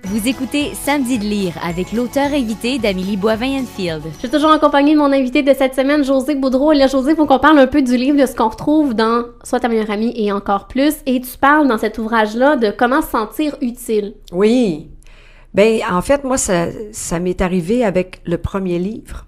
Vous écoutez Samedi de lire avec l'auteur invité d'Amélie Boivin-Enfield. Je suis toujours en compagnie de mon invité de cette semaine, Josée Boudreau. Et là, Josée, il faut qu'on parle un peu du livre, de ce qu'on retrouve dans Sois ta meilleure amie et encore plus. Et tu parles dans cet ouvrage-là de comment se sentir utile. Oui. Ben en fait, moi, ça m'est arrivé avec le premier livre.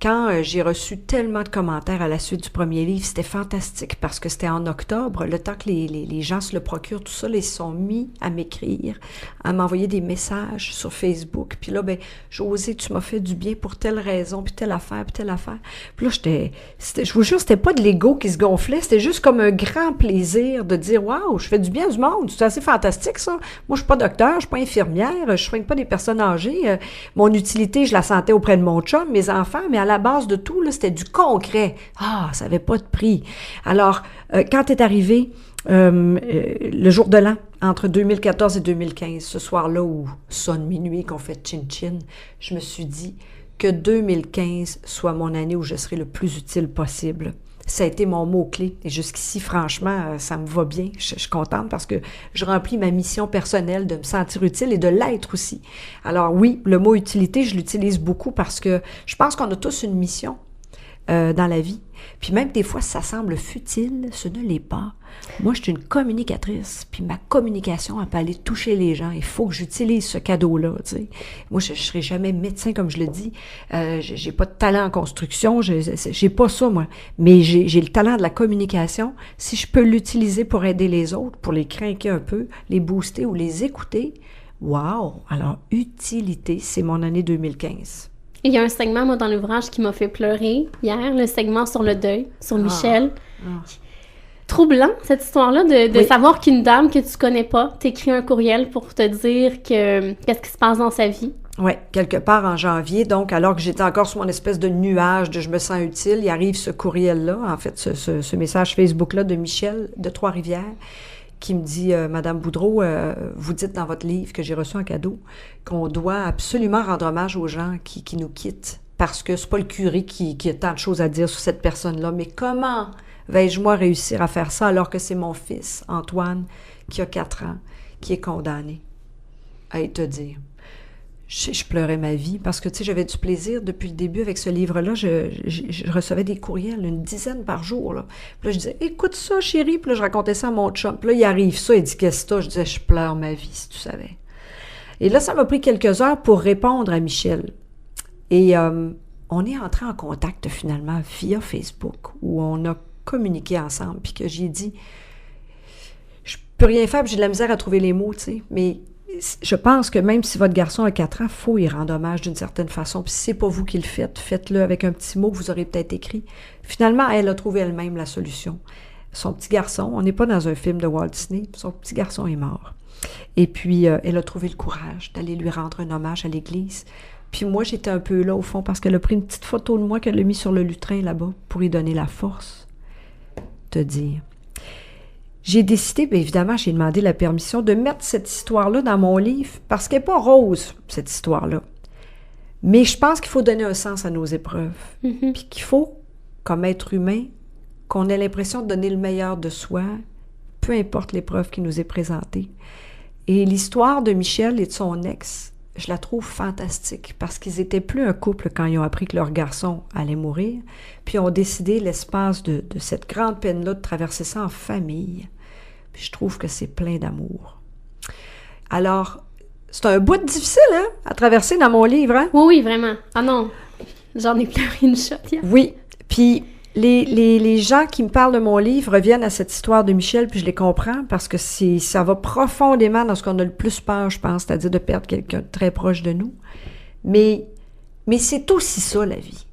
Quand j'ai reçu tellement de commentaires à la suite du premier livre, c'était fantastique parce que c'était en octobre, le temps que les gens se le procurent, tout ça, ils se sont mis à m'écrire, à m'envoyer des messages sur Facebook. Puis là, ben, Josée, tu m'as fait du bien pour telle raison, puis telle affaire, puis telle affaire. Puis là, je vous jure, c'était pas de l'ego qui se gonflait, c'était juste comme un grand plaisir de dire, waouh, je fais du bien du monde, c'est assez fantastique ça. Moi, je suis pas docteur, je suis pas infirmière, je soigne pas des personnes âgées. Mon utilité, je la sentais auprès de mon chum, mes enfants, mais à la base de tout, là, c'était du concret. Ah, ça avait pas de prix. Alors, quand est arrivé le jour de l'an, entre 2014 et 2015, ce soir-là où sonne minuit, qu'on fait chin-chin, je me suis dit que 2015 soit mon année où je serai le plus utile possible. Ça a été mon mot-clé. Et jusqu'ici, franchement, ça me va bien. Je suis contente parce que je remplis ma mission personnelle de me sentir utile et de l'être aussi. Alors oui, le mot utilité, je l'utilise beaucoup parce que je pense qu'on a tous une mission dans la vie. Puis même des fois, ça semble futile, ce ne l'est pas. Moi, je suis une communicatrice, puis ma communication, elle peut aller toucher les gens. Il faut que j'utilise ce cadeau-là, tu sais. Moi, je serai jamais médecin, comme je le dis. J'ai pas de talent en construction, j'ai pas ça, moi. Mais j'ai le talent de la communication. Si je peux l'utiliser pour aider les autres, pour les craquer un peu, les booster ou les écouter, wow! Alors, utilité, c'est mon année 2015. Il y a un segment, moi, dans l'ouvrage qui m'a fait pleurer hier, le segment sur le deuil, sur Michel. Troublant, cette histoire-là, de savoir qu'une dame que tu connais pas t'écrit un courriel pour te dire qu'est-ce qui se passe dans sa vie. Oui, quelque part en janvier, donc alors que j'étais encore sur mon espèce de nuage de « je me sens utile », il arrive ce courriel-là, en fait, ce message Facebook-là de Michel de Trois-Rivières, qui me dit « Madame Boudreau, vous dites dans votre livre que j'ai reçu en cadeau qu'on doit absolument rendre hommage aux gens qui nous quittent, parce que c'est pas le curé qui a tant de choses à dire sur cette personne-là, mais comment vais-je moi réussir à faire ça alors que c'est mon fils, Antoine, qui a 4 ans, qui est condamné à te dire. » Je pleurais ma vie parce que, tu sais, j'avais du plaisir depuis le début avec ce livre-là. Je recevais des courriels, une dizaine par jour, là. Puis là, je disais, écoute ça, chérie. Puis là, je racontais ça à mon chum. Puis là, il arrive ça, il dit, qu'est-ce que c'est? Je disais, je pleure ma vie, si tu savais. Et là, ça m'a pris quelques heures pour répondre à Michel. Et on est entré en contact, finalement, via Facebook, où on a communiqué ensemble. Puis que j'ai dit, je peux rien faire, puis j'ai de la misère à trouver les mots, tu sais, mais je pense que même si votre garçon a 4 ans, il faut y rendre hommage d'une certaine façon. Puis si c'est pas vous qui le faites, faites-le avec un petit mot que vous aurez peut-être écrit. Finalement, elle a trouvé elle-même la solution. Son petit garçon, on n'est pas dans un film de Walt Disney, son petit garçon est mort. Et puis, elle a trouvé le courage d'aller lui rendre un hommage à l'église. Puis moi, j'étais un peu là, au fond, parce qu'elle a pris une petite photo de moi qu'elle a mis sur le lutrin, là-bas, pour lui donner la force de dire. J'ai décidé, bien évidemment, j'ai demandé la permission de mettre cette histoire-là dans mon livre parce qu'elle n'est pas rose, cette histoire-là. Mais je pense qu'il faut donner un sens à nos épreuves. Puis qu'il faut, comme être humain, qu'on ait l'impression de donner le meilleur de soi, peu importe l'épreuve qui nous est présentée. Et l'histoire de Michel et de son ex, je la trouve fantastique parce qu'ils n'étaient plus un couple quand ils ont appris que leur garçon allait mourir, puis ont décidé, l'espace de cette grande peine-là, de traverser ça en famille. Puis je trouve que c'est plein d'amour. Alors, c'est un bout difficile, hein, à traverser dans mon livre, hein? Oui, vraiment. Ah non, j'en ai pleuré une shot hier. Oui, puis les gens qui me parlent de mon livre reviennent à cette histoire de Michel, puis je les comprends, parce que ça va profondément dans ce qu'on a le plus peur, je pense, c'est-à-dire de perdre quelqu'un de très proche de nous. Mais c'est aussi ça, la vie.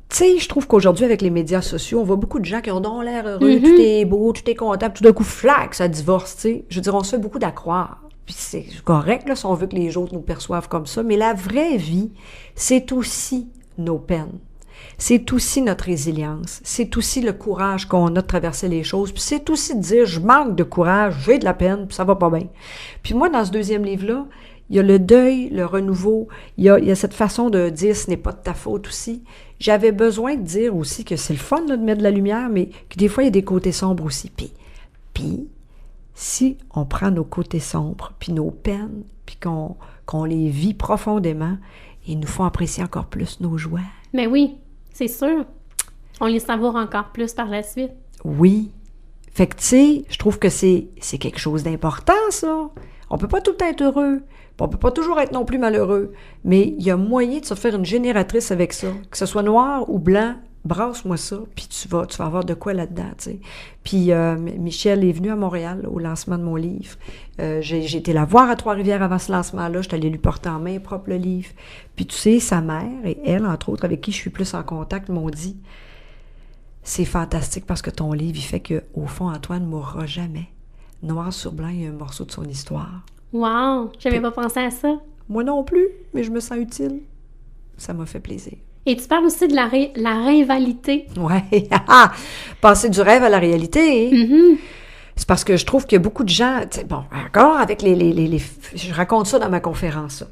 Tu sais, je trouve qu'aujourd'hui, avec les médias sociaux, on voit beaucoup de gens qui ont l'air heureux, tout est beau, tout est content, puis tout d'un coup, flac, ça divorce, tu sais. Je veux dire, on se fait beaucoup d'accroire. Puis c'est correct, là, si on veut que les autres nous perçoivent comme ça, mais la vraie vie, c'est aussi nos peines. C'est aussi notre résilience. C'est aussi le courage qu'on a de traverser les choses. Puis c'est aussi de dire, je manque de courage, j'ai de la peine, puis ça va pas bien. Puis moi, dans ce deuxième livre-là, il y a le deuil, le renouveau, il y a cette façon de dire, ce n'est pas de ta faute aussi. J'avais besoin de dire aussi que c'est le fun là, de mettre de la lumière, mais que des fois, il y a des côtés sombres aussi. Puis si on prend nos côtés sombres, puis nos peines, puis qu'on les vit profondément, ils nous font apprécier encore plus nos joies. Mais oui, c'est sûr. On les savoure encore plus par la suite. Oui. Fait que, tu sais, je trouve que c'est quelque chose d'important, ça. On peut pas tout le temps être heureux. On peut pas toujours être non plus malheureux. Mais il y a moyen de se faire une génératrice avec ça. Que ce soit noir ou blanc, brasse-moi ça, puis tu vas avoir de quoi là-dedans, tu sais. Puis Michel est venu à Montréal au lancement de mon livre. J'ai été la voir à Trois-Rivières avant ce lancement-là. J'étais allée lui porter en main propre le livre. Puis tu sais, sa mère et elle, entre autres, avec qui je suis plus en contact, m'ont dit « C'est fantastique parce que ton livre, il fait qu'au fond, Antoine ne mourra jamais. Noir sur blanc, il y a un morceau de son histoire. » Wow! J'avais pas pensé à ça. Moi non plus, mais je me sens utile. Ça m'a fait plaisir. Et tu parles aussi de la rivalité. Ouais. Passer du rêve à la réalité. Mm-hmm. C'est parce que je trouve qu'il y a beaucoup de gens... Bon, encore avec les... Je raconte ça dans ma conférence. Ça.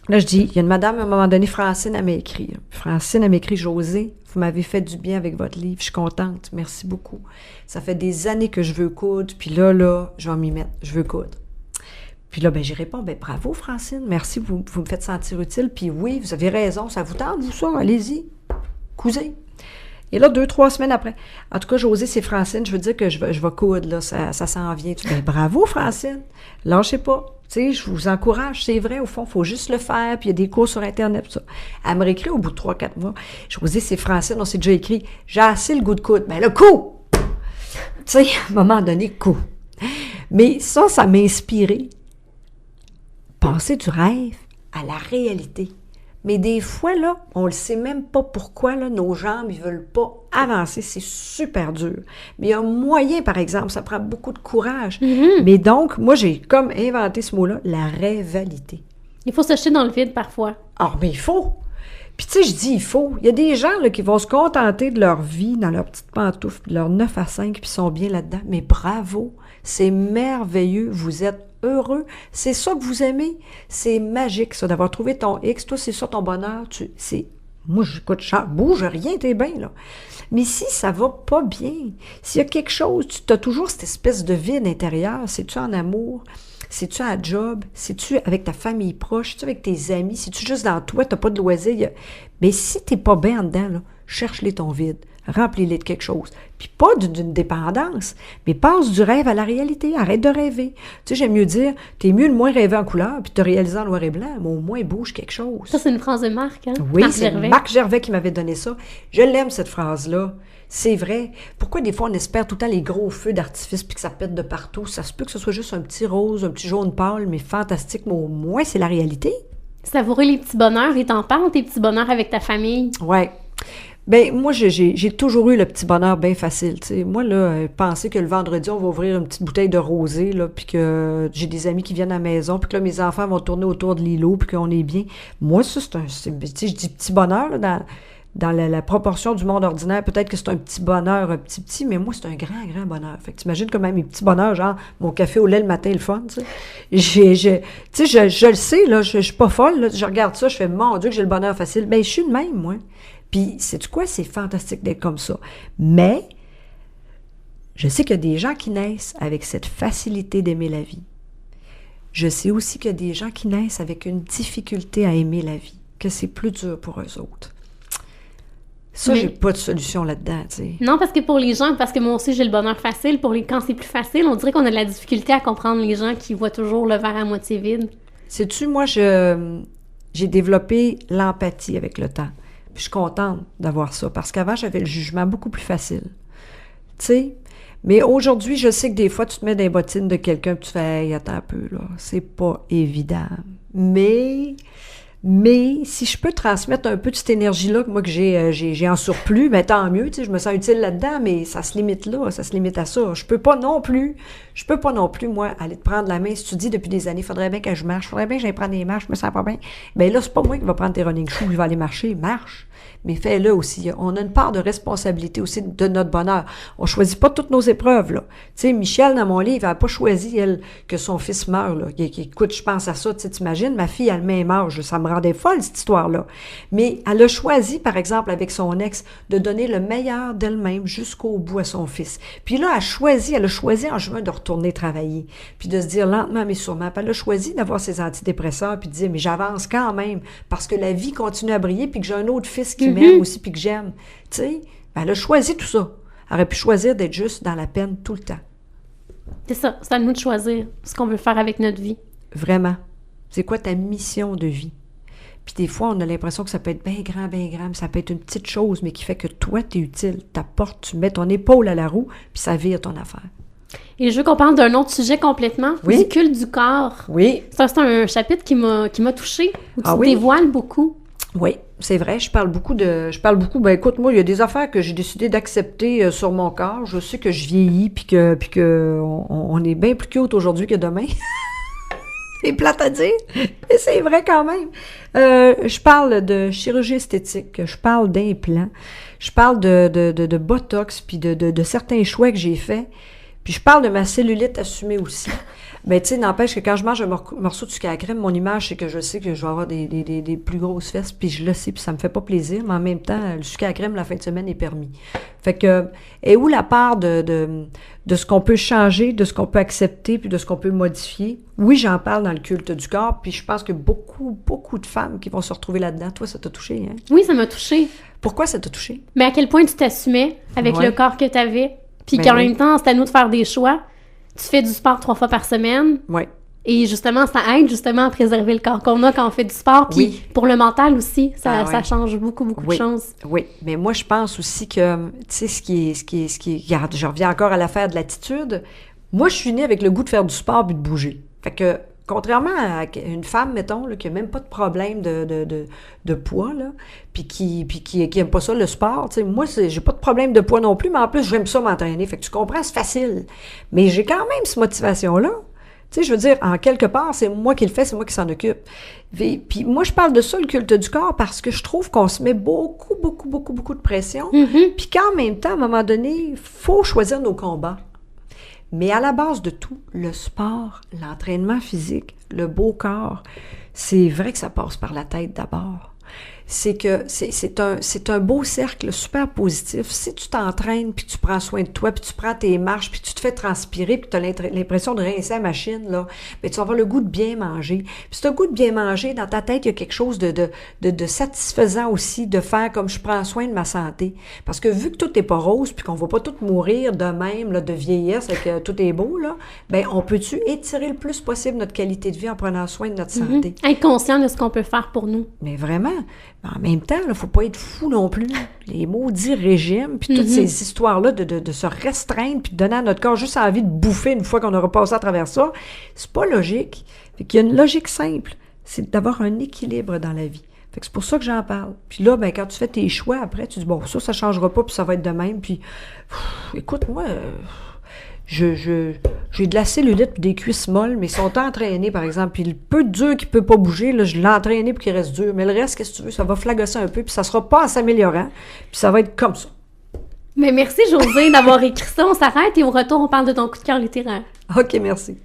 Là, je dis, il y a une madame, à un moment donné, Francine, elle m'a écrit. Francine, elle m'a écrit, Josée, vous m'avez fait du bien avec votre livre. Je suis contente. Merci beaucoup. Ça fait des années que je veux coudre. Puis là, je vais m'y mettre. Je veux coudre. Puis là, j'y réponds, bravo, Francine, merci, vous me faites sentir utile, puis oui, vous avez raison, ça vous tente, vous, ça, allez-y, cousez. Et là, 2-3 semaines après, en tout cas, Josée, c'est Francine, je veux dire que je vais coudre, là, ça s'en vient. Bravo, Francine, lâchez pas, tu sais, je vous encourage, c'est vrai, au fond, il faut juste le faire, puis il y a des cours sur Internet, tout ça. Elle me réécrit au bout de 3-4 mois, Josée, c'est Francine, on s'est déjà écrit, j'ai assez le goût de coudre, le coup! Tu sais, à un moment donné, coup. Mais ça m'a inspiré. Passer du rêve à la réalité. Mais des fois, là, on le sait même pas pourquoi, là, nos jambes, ils veulent pas avancer. C'est super dur. Mais il y a un moyen, par exemple, ça prend beaucoup de courage. Mm-hmm. Mais donc, moi, j'ai comme inventé ce mot-là, la rivalité. Il faut se jeter dans le vide parfois. Ah, mais il faut. Puis tu sais, je dis il faut. Il y a des gens là, qui vont se contenter de leur vie dans leurs petites pantoufles, de leur 9 à 5, puis sont bien là-dedans. Mais bravo, c'est merveilleux, vous êtes heureux. C'est ça que vous aimez. C'est magique, ça, d'avoir trouvé ton X. Toi, c'est ça ton bonheur. Moi, j'écoute, bouge rien, t'es bien, là. Mais si ça va pas bien, s'il y a quelque chose, tu as toujours cette espèce de vide intérieur. C'est-tu en amour? C'est-tu à job? C'est-tu avec ta famille proche? C'est-tu avec tes amis? C'est-tu juste dans toi? T'as pas de loisirs? Mais si t'es pas bien en dedans, là, cherche-les ton vide. Remplis-les de quelque chose. Puis pas d'une dépendance, mais passe du rêve à la réalité. Arrête de rêver. Tu sais, j'aime mieux dire, t'es mieux de moins rêver en couleur puis te réaliser en noir et blanc, mais au moins bouge quelque chose. Ça, c'est une phrase de Marc, hein? Oui, c'est Marc Gervais qui m'avait donné ça. Je l'aime, cette phrase-là. C'est vrai. Pourquoi des fois on espère tout le temps les gros feux d'artifice puis que ça pète de partout? Ça se peut que ce soit juste un petit rose, un petit jaune pâle, mais fantastique, mais au moins c'est la réalité. Savourer les petits bonheurs et t'en parles, tes petits bonheurs avec ta famille. Ouais. Ben moi, j'ai toujours eu le petit bonheur bien facile, tu sais. Moi, là, penser que le vendredi, on va ouvrir une petite bouteille de rosé, là, puis que j'ai des amis qui viennent à la maison, puis que là, mes enfants vont tourner autour de l'îlot, puis qu'on est bien. Moi, ça, tu sais, je dis petit bonheur, là, dans la proportion du monde ordinaire, peut-être que c'est un petit bonheur, un petit, mais moi, c'est un grand, grand bonheur. Fait que t'imagines quand même mes petits bonheurs, genre mon café au lait le matin, le fun, tu sais. Tu sais, je le sais, là, je suis pas folle, là, je regarde ça, je fais, mon Dieu, que j'ai le bonheur facile. Ben, je suis de même, moi. Puis, sais-tu quoi? C'est fantastique d'être comme ça. Mais, je sais qu'il y a des gens qui naissent avec cette facilité d'aimer la vie. Je sais aussi qu'il y a des gens qui naissent avec une difficulté à aimer la vie, que c'est plus dur pour eux autres. Ça, j'ai pas de solution là-dedans, tu sais. Non, parce que pour les gens, parce que moi aussi, j'ai le bonheur facile, quand c'est plus facile, on dirait qu'on a de la difficulté à comprendre les gens qui voient toujours le verre à moitié vide. Sais-tu, moi, j'ai développé l'empathie avec le temps. Puis je suis contente d'avoir ça, parce qu'avant, j'avais le jugement beaucoup plus facile. Tu sais? Mais aujourd'hui, je sais que des fois, tu te mets dans les bottines de quelqu'un, puis tu fais « Hey, attends un peu, là, c'est pas évident. » Mais si je peux transmettre un peu de cette énergie-là, moi, que j'ai en surplus, ben tant mieux, tu sais, je me sens utile là-dedans, mais ça se limite là, ça se limite à ça. Je peux pas non plus, moi, aller te prendre la main. Si tu dis depuis des années, faudrait bien que je marche, faudrait bien que j'aille prendre des marches, je me sens pas bien. Ben là, c'est pas moi qui va prendre tes running shoes, je vais aller marcher, marche. Mais fais-le aussi. On a une part de responsabilité aussi de notre bonheur. On choisit pas toutes nos épreuves, là. Tu sais, Michel, dans mon livre, elle n'a pas choisi, elle, que son fils meure, là. Écoute, je pense à ça, tu sais, t'imagines, ma fille a le même âge, ça me rendait folle, cette histoire-là. Mais elle a choisi, par exemple, avec son ex, de donner le meilleur d'elle-même jusqu'au bout à son fils. Puis là, elle a choisi en juin de retourner travailler, puis de se dire lentement mais sûrement. Puis elle a choisi d'avoir ses antidépresseurs, puis de dire, mais j'avance quand même, parce que la vie continue à briller, puis que j'ai un autre fils qui m'aime aussi, puis que j'aime. Tu sais, elle a choisi tout ça. Elle aurait pu choisir d'être juste dans la peine tout le temps. C'est ça, c'est à nous de choisir ce qu'on veut faire avec notre vie. Vraiment. C'est quoi ta mission de vie? Puis des fois, on a l'impression que ça peut être bien grand, mais ça peut être une petite chose, mais qui fait que toi, t'es utile. T'apportes, tu mets ton épaule à la roue, puis ça vire ton affaire. Et je veux qu'on parle d'un autre sujet complètement, du culte du corps. Oui. Ça, c'est un chapitre qui m'a touchée, où tu dévoiles beaucoup. Oui, c'est vrai, je parle beaucoup, écoute, moi, il y a des affaires que j'ai décidé d'accepter sur mon corps. Je sais que je vieillis, puis que on est bien plus cute aujourd'hui que demain. C'est plate à dire, mais c'est vrai quand même. Je parle de chirurgie esthétique, je parle d'implants, je parle de botox, puis de certains choix que j'ai faits, puis je parle de ma cellulite assumée aussi. Ben, tu sais, n'empêche que quand je mange un morceau de sucre à la crème, mon image, c'est que je sais que je vais avoir des plus grosses fesses, puis je le sais, puis ça me fait pas plaisir, mais en même temps, le sucre à la crème, la fin de semaine, est permis. Fait que, et où la part de ce qu'on peut changer, de ce qu'on peut accepter, puis de ce qu'on peut modifier? Oui, j'en parle dans le culte du corps, puis je pense que beaucoup de femmes qui vont se retrouver là-dedans. Toi, ça t'a touché, hein? Oui, ça m'a touchée. Pourquoi ça t'a touché? Mais à quel point tu t'assumais avec le corps que tu avais, puis qu'en même temps, c'est à nous de faire des choix. Tu fais du sport 3 fois par semaine. Oui. Et justement, ça aide justement à préserver le corps qu'on a quand on fait du sport. Puis pour le mental aussi, ça change beaucoup de choses. Oui, mais moi, je pense aussi que, tu sais, ce qui est, regarde, je reviens encore à l'affaire de l'attitude. Moi, je suis née avec le goût de faire du sport puis de bouger. Fait que, contrairement à une femme, mettons, là, qui n'a même pas de problème de poids, là, puis qui aime pas ça, le sport, tu sais, moi, j'ai pas de problème de poids non plus, mais en plus, j'aime ça m'entraîner. Fait que tu comprends, c'est facile. Mais j'ai quand même cette motivation-là. Tu sais, je veux dire, en quelque part, c'est moi qui le fais, c'est moi qui s'en occupe. Puis moi, je parle de ça, le culte du corps, parce que je trouve qu'on se met beaucoup de pression. Puis qu'en même temps, à un moment donné, il faut choisir nos combats. Mais à la base de tout, le sport, l'entraînement physique, le beau corps, c'est vrai que ça passe par la tête d'abord. C'est que c'est un beau cercle super positif. Si tu t'entraînes, puis tu prends soin de toi, puis tu prends tes marches, puis tu te fais transpirer, puis tu as l'impression de rincer la machine, là, bien, tu vas avoir le goût de bien manger. Puis si tu as le goût de bien manger, dans ta tête, il y a quelque chose de satisfaisant aussi, de faire comme je prends soin de ma santé. Parce que vu que tout n'est pas rose, puis qu'on va pas tout mourir de même, là, de vieillesse, et que tout est beau, là, bien, on peut-tu étirer le plus possible notre qualité de vie en prenant soin de notre santé? Être conscient de ce qu'on peut faire pour nous. Mais vraiment. Mais en même temps, il ne faut pas être fou non plus. Les maudits régimes, puis toutes ces histoires-là de se restreindre, puis de donner à notre corps juste envie de bouffer une fois qu'on aura passé à travers ça, c'est pas logique. Fait qu'il y a une logique simple, c'est d'avoir un équilibre dans la vie. Fait que c'est pour ça que j'en parle. Puis là, ben quand tu fais tes choix, après, tu dis, bon, ça changera pas, puis ça va être de même. Puis, écoute, moi, j'ai de la cellulite et des cuisses molles, mais ils sont entraînés, par exemple. Puis le peu dur qui peut pas bouger, là, je l'ai entraîné pour qu'il reste dur. Mais le reste, qu'est-ce que tu veux, ça va flagosser un peu, puis ça sera pas en s'améliorant, puis ça va être comme ça. Mais merci, Josée, d'avoir écrit ça. On s'arrête et au retour, on parle de ton coup de cœur littéraire. OK, merci.